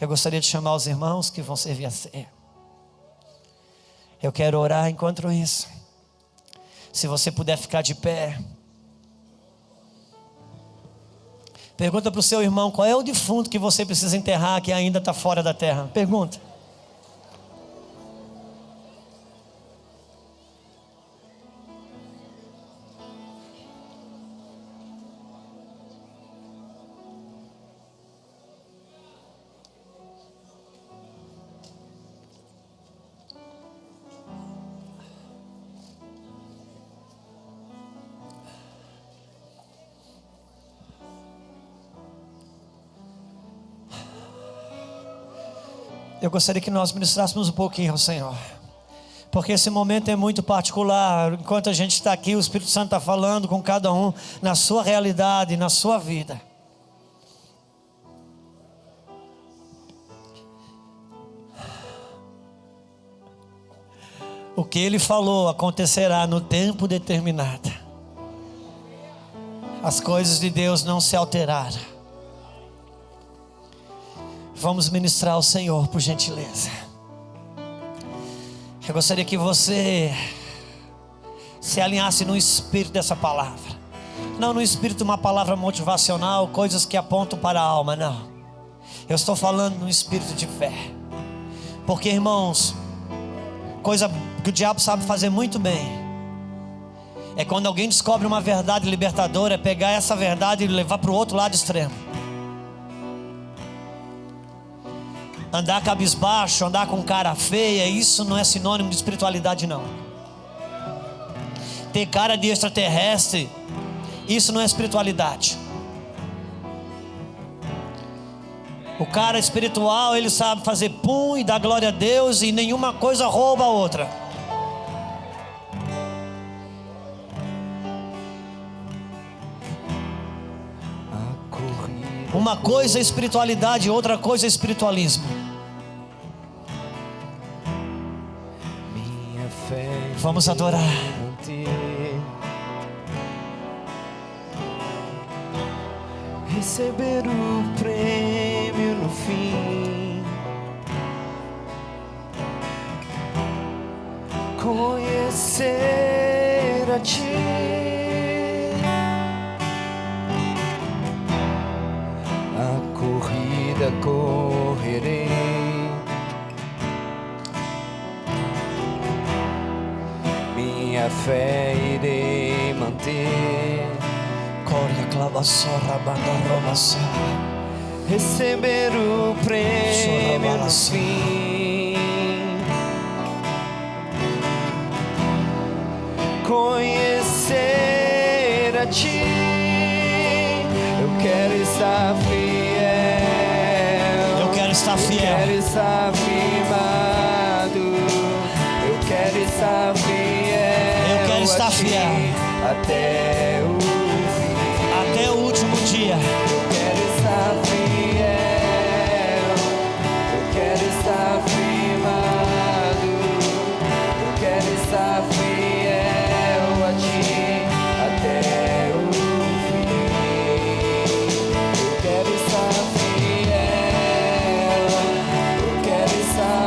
Eu gostaria de chamar os irmãos que vão servir a ceia. Eu quero orar enquanto isso. Se você puder ficar de pé. Pergunta para o seu irmão qual é o defunto que você precisa enterrar que ainda está fora da terra. Pergunta. Eu gostaria que nós ministrássemos um pouquinho ao Senhor, porque esse momento é muito particular. Enquanto a gente está aqui, o Espírito Santo está falando com cada um na sua realidade, na sua vida. O que Ele falou acontecerá no tempo determinado. As coisas de Deus não se alteraram. Vamos ministrar ao Senhor, por gentileza. Eu gostaria que você se alinhasse no espírito dessa palavra. Não no espírito de uma palavra motivacional, coisas que apontam para a alma, não. Eu estou falando no espírito de fé. Porque, irmãos, coisa que o diabo sabe fazer muito bem é quando alguém descobre uma verdade libertadora, é pegar essa verdade e levar para o outro lado extremo. Andar cabisbaixo, andar com cara feia, isso não é sinônimo de espiritualidade, não. Ter cara de extraterrestre, isso não é espiritualidade. O cara espiritual, ele sabe fazer pum e dar glória a Deus, e nenhuma coisa rouba a outra. Uma coisa é espiritualidade, outra coisa é espiritualismo. Vamos adorar. Receber o prêmio no fim, conhecer a Ti, a corrida correrei, minha fé irei manter. Receber o prêmio no fim, conhecer a Ti. Eu quero estar fiel. Eu quero estar fiel. Eu quero estar firmado. Eu quero estar fiel. Eu quero estar fiel até o até o último dia. Eu quero estar fiel, eu quero estar firmado, eu quero estar fiel a Ti até o fim. Eu quero estar fiel, eu quero estar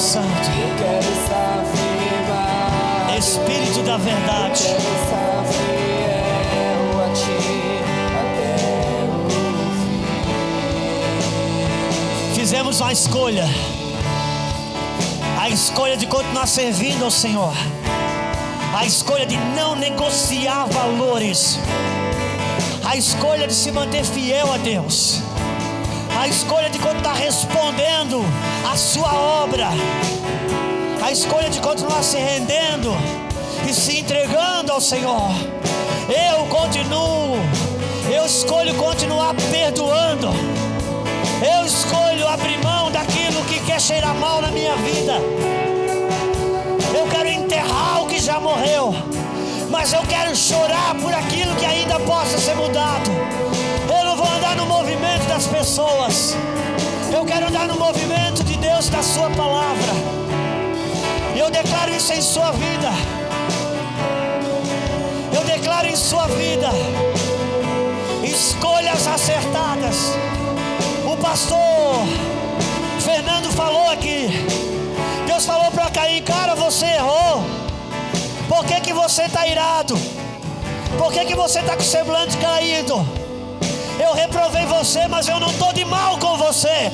Santo, Eu quero estar firmado. Espírito da verdade, Quero estar fiel a ti até o fim. fizemos uma escolha, a escolha de continuar servindo ao Senhor, a escolha de não negociar valores, a escolha de se manter fiel a Deus, a escolha de continuar respondendo a sua obra, a escolha de continuar se rendendo e se entregando ao Senhor. Eu escolho continuar perdoando, eu escolho abrir mão daquilo que quer cheirar mal na minha vida. Eu quero enterrar o que já morreu, mas eu quero chorar por aquilo que ainda possa ser mudado. Eu não vou andar no movimento das pessoas, eu quero andar no movimento de Deus, da sua palavra. E eu declaro isso em sua vida. Eu declaro em sua vida escolhas acertadas. O pastor Fernando falou aqui, Deus falou para Caim: cara, você errou. Por que você está irado? Por que você está com o semblante caído? Eu reprovei você, mas eu não estou de mal com você.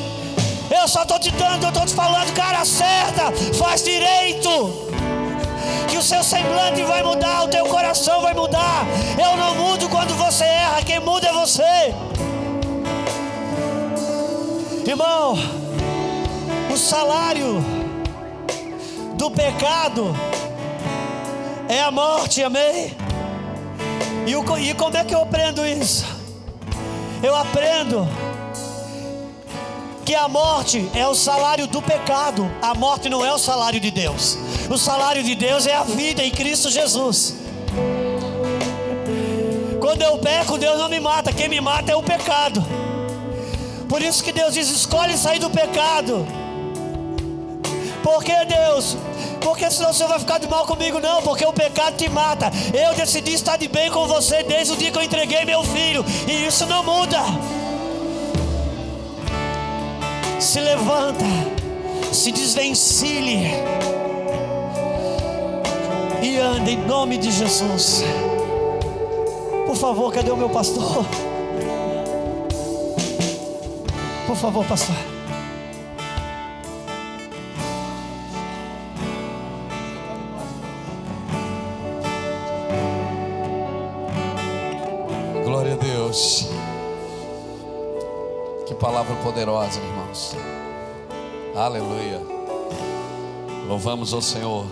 Eu só estou te dando, eu estou te falando, cara, acerta, faz direito, que o seu semblante vai mudar, o teu coração vai mudar. Eu não mudo quando você erra, quem muda é você. Irmão, o salário do pecado é a morte, amém? E como é que eu aprendo isso? Eu aprendo que a morte é o salário do pecado. A morte não é o salário de Deus. O salário de Deus é a vida em Cristo Jesus. Quando eu peco, Deus não me mata, quem me mata é o pecado. Por isso que Deus diz: escolhe sair do pecado. Por que, Deus? Porque senão o Senhor vai ficar de mal comigo? Não, porque o pecado te mata. Eu decidi estar de bem com você desde o dia que eu entreguei meu filho, e isso não muda. Se levanta, se desvencilhe e anda em nome de Jesus. Por favor, cadê o meu pastor? Por favor, pastor. Glória a Deus. Que palavra poderosa, irmãos. Aleluia. Louvamos ao Senhor.